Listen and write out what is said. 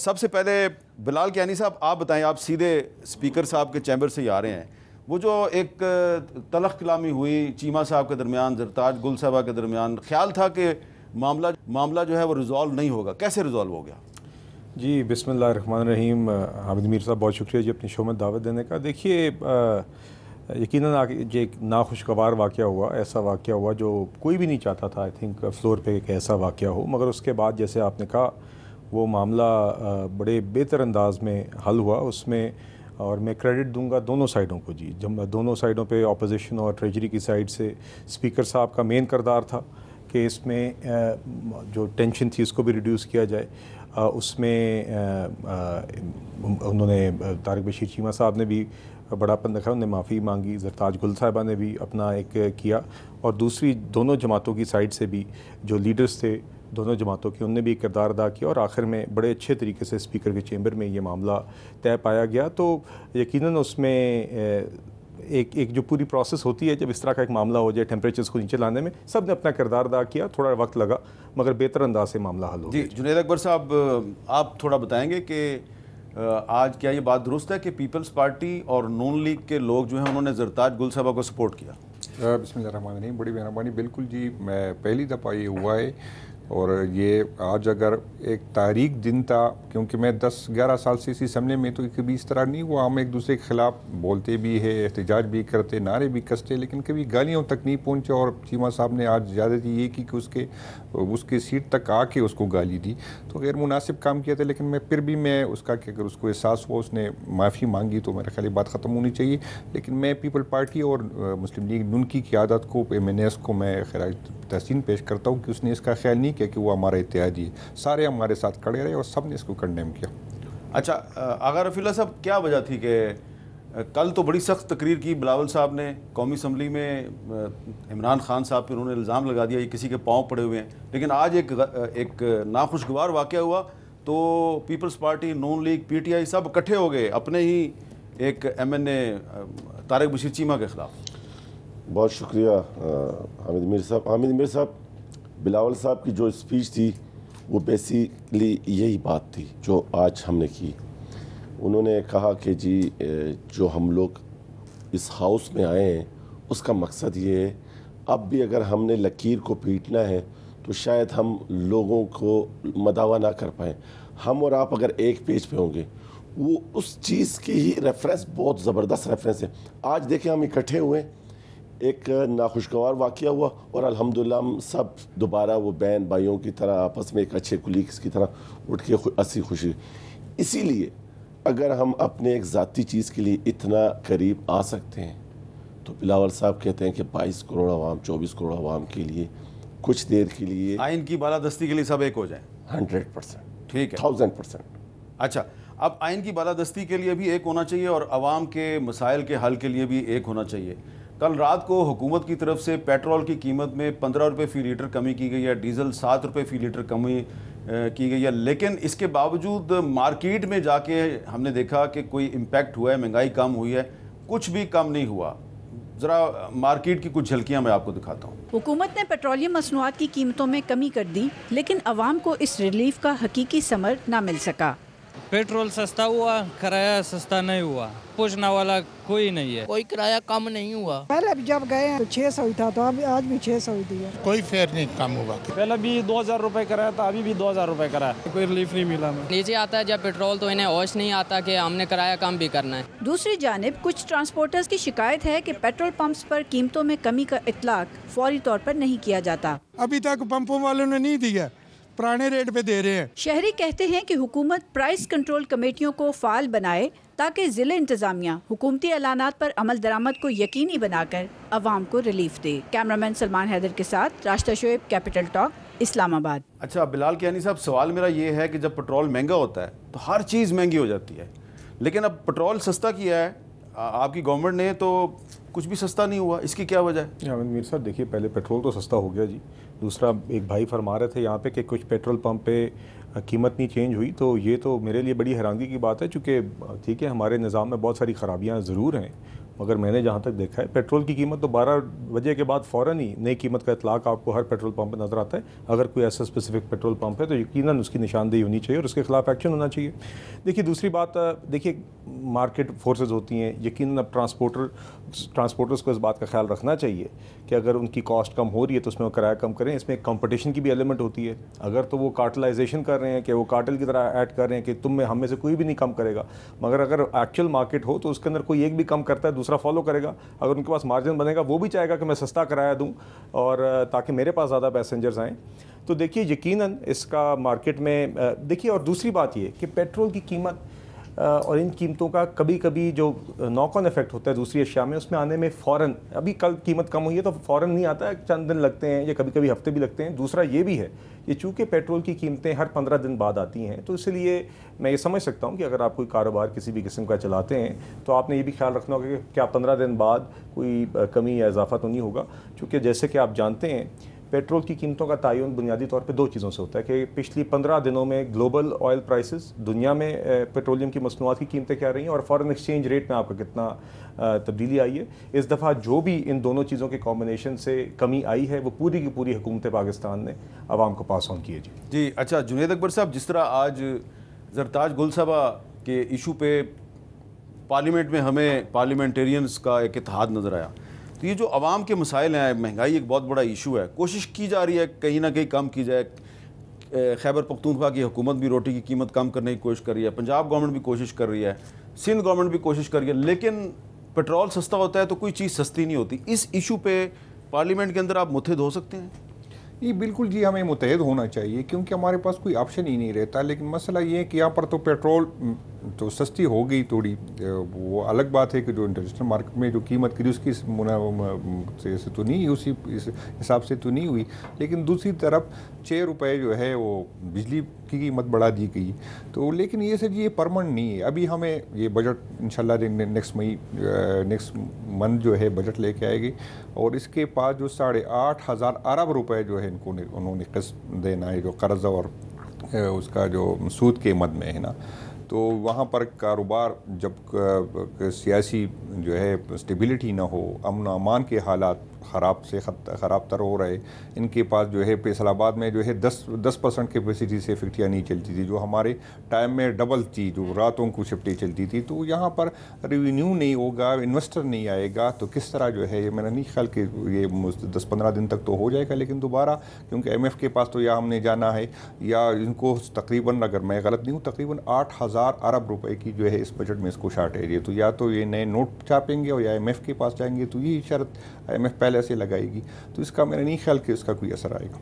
सबसे पहले बिलाल कियानी साहब आप बताएं, आप सीधे स्पीकर साहब के चैम्बर से ही आ रहे हैं। वो जो एक तलख कलामी हुई चीमा साहब के दरमियान, जरताज गुल साहबा के दरमियान, ख्याल था कि मामला जो है वो रिजॉल्व नहीं होगा, कैसे रिजॉल्व हो गया? जी बिस्मिल्लाहिर्रहमानिर्रहीम। हामिद मीर साहब बहुत शुक्रिया जी अपनी शो में दावत देने का। देखिए यकीनन ये एक नाखुशगवार वाक़या हुआ, ऐसा वाक़या हुआ जो कोई भी नहीं चाहता था। आई थिंक फ्लोर पे एक ऐसा वाक़या हो, मगर उसके बाद जैसे आपने कहा वो मामला बड़े बेहतर अंदाज में हल हुआ उसमें, और मैं क्रेडिट दूंगा दोनों साइडों को जी। जब दोनों साइडों पे अपोजिशन और ट्रेजरी की साइड से स्पीकर साहब का मेन किरदार था कि इसमें जो टेंशन थी उसको भी रिड्यूस किया जाए। उसमें उन्होंने तारिक बशीर चीमा साहब ने भी बड़ापन दिखाया, उन्होंने माफ़ी मांगी, जरताज गुल साहिबा ने भी अपना एक किया, और दूसरी दोनों जमातों की साइड से भी जो लीडर्स थे दोनों जमातों के, उनने भी किरदार अदा किया, और आखिर में बड़े अच्छे तरीके से स्पीकर के चेंबर में ये मामला तय पाया गया। तो यकीनन उसमें एक जो पूरी प्रोसेस होती है जब इस तरह का एक मामला हो जाए, टेम्परेचर्स को नीचे लाने में सबने अपना किरदार अदा किया, थोड़ा वक्त लगा मगर बेहतर अंदाज से मामला हल हो गया। जी जुनैद अकबर साहब, आप थोड़ा बताएंगे कि आज क्या ये बात दुरुस्त है कि पीपल्स पार्टी और नून लीग के लोग जो हैं उन्होंने जरताज गुल साहबा को सपोर्ट किया? बिस्मिल्लाहिर्रहमानिर्रहीम, बड़ी मेहरबानी। बिल्कुल जी, मैं पहली दफ़ा ये हुआ है, और ये आज अगर एक तारीख दिन था, क्योंकि मैं 10-11 साल से इस असम्बली में, तो कभी इस तरह नहीं हुआ। हम एक दूसरे के ख़िलाफ़ बोलते भी है, एहतजाज भी करते, नारे भी कसते, लेकिन कभी गालियों तक नहीं पहुँचे। और चीमा साहब ने आज ज़्यादती ये की कि उसके सीट तक आके उसको गाली दी, तो गैर मुनासिब काम किया था। लेकिन फिर भी मैं उसका कि अगर उसको एहसास हुआ, उसने माफ़ी मांगी, तो मेरा ख्याल बात ख़त्म होनी चाहिए। लेकिन मैं पीपल पार्टी और मुस्लिम लीग नून की क़यादत को, MNS को मैं खैर तहसीन पेश करता हूँ कि उसने इसका ख्याल नहीं किया कि वो हमारा इत्तेहादी है। सारे हमारे साथ खड़े रहे और सब ने इसको कंडेम किया। अच्छा, आगा रफीला साहब, क्या वजह थी कि कल तो बड़ी सख्त तकरीर की बिलावल साहब ने कौमी असम्बली में, इमरान खान साहब पर उन्होंने इल्ज़ाम लगा दिया ये किसी के पाँव पड़े हुए हैं, लेकिन आज एक नाखुशगवार वाक़या हुआ तो पीपल्स पार्टी, नून लीग, PTI सब इकट्ठे हो गए अपने ही एक MNA तारिक बशीर चीमा के ख़िलाफ़। बहुत शुक्रिया हामिद मीर साहब। हामिद मीर साहब, बिलावल साहब की जो स्पीच थी वो बेसिकली यही बात थी जो आज हमने की। उन्होंने कहा कि जी जो हम लोग इस हाउस में आए हैं उसका मकसद ये है, अब भी अगर हमने लकीर को पीटना है तो शायद हम लोगों को मदावा ना कर पाएँ। हम और आप अगर एक पेज पे होंगे, वो उस चीज़ की ही रेफरेंस बहुत ज़बरदस्त रेफरेंस है। आज देखें हम इकट्ठे हुए, एक नाखुशगवार वाक़या हुआ, और अल्हम्दुलिल्लाह हम सब दोबारा वो बहन भाइयों की तरह आपस में एक अच्छे कुलीग्स की तरह उठ के हंसी खुशी। इसीलिए अगर हम अपने एक ज़ाती चीज़ के लिए इतना करीब आ सकते हैं, तो बिलावल साहब कहते हैं कि 22 करोड़ आवाम, 24 करोड़ आवाम के लिए कुछ देर के लिए आइन की बालादस्ती के लिए सब एक हो जाए। 100%, ठीक है, 1000%। अच्छा, अब आइन की बालादस्ती के लिए भी एक होना चाहिए और आवाम के मसाइल के हल के लिए भी एक होना चाहिए। कल रात को हुकूमत की तरफ से पेट्रोल की कीमत में 15 रुपये फ़ी लीटर कमी की गई है, डीज़ल 7 रुपये फ़ी लीटर कमी की गई है, लेकिन इसके बावजूद मार्केट में जाके हमने देखा कि कोई इम्पैक्ट हुआ है, महंगाई कम हुई है, कुछ भी कम नहीं हुआ। ज़रा मार्केट की कुछ झलकियाँ मैं आपको दिखाता हूँ। हुकूमत ने पेट्रोलियम मसनूआत की कीमतों में कमी कर दी, लेकिन आवाम को इस रिलीफ का हकीकी समर न मिल सका। पेट्रोल सस्ता हुआ, किराया सस्ता नहीं हुआ, पूछने वाला कोई नहीं है। कोई किराया कम नहीं हुआ। पहले जब गए तो 600 था, तो अब आज भी 600 ही दिया। कोई फेयर नहीं कम हुआ। पहले भी 2000 रुपए कराया था, अभी भी 2000 रुपए कराया, कोई रिलीफ नहीं मिला। नीचे आता है जब पेट्रोल तो इन्हें होश नहीं आता कि हमने किराया कम भी करना है। दूसरी जानिब कुछ ट्रांसपोर्टर्स की शिकायत है कि पेट्रोल पंप्स पर कीमतों में कमी का इतलाक फौरी तौर पर नहीं किया जाता। अभी तक पंपों वालों ने नहीं दिया, पुराने रेट पे दे रहे हैं। शहरी कहते हैं कि हुकूमत प्राइस कंट्रोल कमेटियों को फाल बनाए ताकि जिले इंतजामिया हुकूमती ऐलानात पर अमल दरामद को यकीनी बनाकर अवाम को रिलीफ दे। कैमरामैन सलमान हैदर के साथ राशिदा शोएब, कैपिटल टॉक, इस्लामाबाद। अच्छा बिलाल कियानी साहब, सवाल मेरा ये है कि जब पेट्रोल महंगा होता है तो हर चीज़ महंगी हो जाती है, लेकिन अब पेट्रोल सस्ता किया है आपकी गवर्नमेंट ने तो कुछ भी सस्ता नहीं हुआ, इसकी क्या वजह है? हामिद मीर साहब, देखिए पहले पेट्रोल तो सस्ता हो गया जी। दूसरा, एक भाई फरमा रहे थे यहाँ पे कि कुछ पेट्रोल पंप पे कीमत नहीं चेंज हुई, तो ये तो मेरे लिए बड़ी हैरानगी की बात है, चूँकि ठीक है हमारे निज़ाम में बहुत सारी ख़राबियाँ ज़रूर हैं, मगर मैंने जहाँ तक देखा है पेट्रोल की कीमत तो 12 बजे के बाद फ़ौरन ही नई कीमत का इतलाक आपको हर पेट्रोल पंप पर नज़र आता है। अगर कोई ऐसा स्पेसिफिक पेट्रोल पंप है तो यकीनन उसकी निशानदेही होनी चाहिए और उसके खिलाफ एक्शन होना चाहिए। देखिए दूसरी बात, देखिए मार्केट फोर्सेस होती हैं, यकीनन अब ट्रांसपोर्टर्स को इस बात का ख्याल रखना चाहिए कि अगर उनकी कॉस्ट कम हो रही है तो उसमें वो किराया कम करें। इसमें कंपटीशन की भी एलिमेंट होती है। अगर तो वो कार्टलाइजेशन कर रहे हैं कि वो कार्टल की तरह ऐड कर रहे हैं कि तुम में हम में से कोई भी नहीं कम करेगा, मगर अगर एक्चुअल मार्केट हो तो उसके अंदर कोई एक भी कम करता है दूसरा फॉलो करेगा। अगर उनके पास मार्जिन बनेगा वो भी चाहेगा कि मैं सस्ता किराया दूँ और ताकि मेरे पास ज़्यादा पैसेंजर्स आएँ। तो देखिए यकीनन इसका मार्केट में देखिए। और दूसरी बात ये कि पेट्रोल की कीमत और इन कीमतों का कभी कभी जो नॉक ऑन इफेक्ट होता है दूसरी अशिया में, उसमें आने में फ़ौरन, अभी कल कीमत कम हुई है तो फ़ौरन नहीं आता है, चंद दिन लगते हैं या कभी कभी हफ्ते भी लगते हैं। दूसरा ये भी है ये चूँकि पेट्रोल की कीमतें हर 15 दिन बाद आती हैं, तो इसलिए मैं ये समझ सकता हूँ कि अगर आप कोई कारोबार किसी भी किस्म का चलाते हैं तो आपने ये भी ख्याल रखना होगा कि क्या 15 दिन बाद कोई कमी या इजाफा तो नहीं होगा। चूँकि जैसे कि आप जानते हैं पेट्रोल की कीमतों का तयन बुनियादी तौर पे दो चीज़ों से होता है कि पिछली 15 दिनों में ग्लोबल ऑयल प्राइसेस, दुनिया में पेट्रोलियम की मसनूआत की कीमतें क्या रही हैं और फॉरेन एक्सचेंज रेट में आपका कितना तब्दीली आई है। इस दफ़ा जो भी इन दोनों चीज़ों के कॉम्बिनेशन से कमी आई है वो पूरी की पूरी हुकूमत पाकिस्तान ने आवाम को पास ऑन की है। जी अच्छा जुनैद अकबर साहब, जिस तरह आज जरताज गुलसबा के इशू पे पार्लियामेंट में हमें पार्लियामेंटेरियंस का एक इत्तेहाद नज़र आया, तो ये जो आवाम के मसाइल हैं, महंगाई एक बहुत बड़ा इशू है, कोशिश की जा रही है कहीं ना कहीं कम की जाए। खैबर पख्तूनख्वा की हुकूमत भी रोटी की कीमत कम करने की कोशिश कर रही है, पंजाब गवर्नमेंट भी कोशिश कर रही है, सिंध गवर्नमेंट भी कोशिश कर रही है, लेकिन पेट्रोल सस्ता होता है तो कोई चीज़ सस्ती नहीं होती। इस इशू पे पार्लियामेंट के अंदर आप मुत्तहिद हो सकते हैं? ये बिल्कुल जी, हमें मुत्तहिद होना चाहिए क्योंकि हमारे पास कोई ऑप्शन ही नहीं रहता। लेकिन मसला ये है कि यहाँ पर तो पेट्रोल तो सस्ती हो गई थोड़ी, वो अलग बात है कि जो इंटरनेशनल मार्केट में जो कीमत करी उसकी से तो नहीं, उसी इस हिसाब से तो नहीं हुई। लेकिन दूसरी तरफ 6 रुपये जो है वो बिजली की कीमत बढ़ा दी गई। तो लेकिन ये सर ये परमानेंट नहीं है। अभी हमें ये बजट इंशाल्लाह नेक्स्ट मंथ जो है बजट लेके आएगी और इसके पास जो 8,500 अरब रुपए जो है इनको उन्होंने किस्त देना है, जो कर्जा और उसका जो सूद के मद में है ना। तो वहाँ पर कारोबार जब सियासी जो है स्टेबिलिटी ना हो, अमन अमान के हालात ख़राब तर हो रहे, इनके पास जो है फैसलाबाद में जो है 10% कैपेसिटी से फिफ्टियाँ नहीं चलती थी, जो हमारे टाइम में डबल थी, जो रातों को शिफ्टें चलती थी। तो यहाँ पर रेवेन्यू नहीं होगा, इन्वेस्टर नहीं आएगा, तो किस तरह जो है ये मेरा नहीं ख्याल कि ये 10-15 दिन तक तो हो जाएगा। लेकिन दोबारा क्योंकि IMF के पास तो या हमने जाना है या इनको तकरीबन, अगर मैं गलत नहीं हूँ, तकरीबन 8,000 अरब रुपए की जो है इस बजट में इसको शार्टेज है। तो या तो ये नए नोट छापेंगे और या IMF के पास जाएंगे, तो यही शर्त IMF पहले से लगाएगी। तो इसका मेरा नहीं ख्याल कि इसका कोई असर आएगा।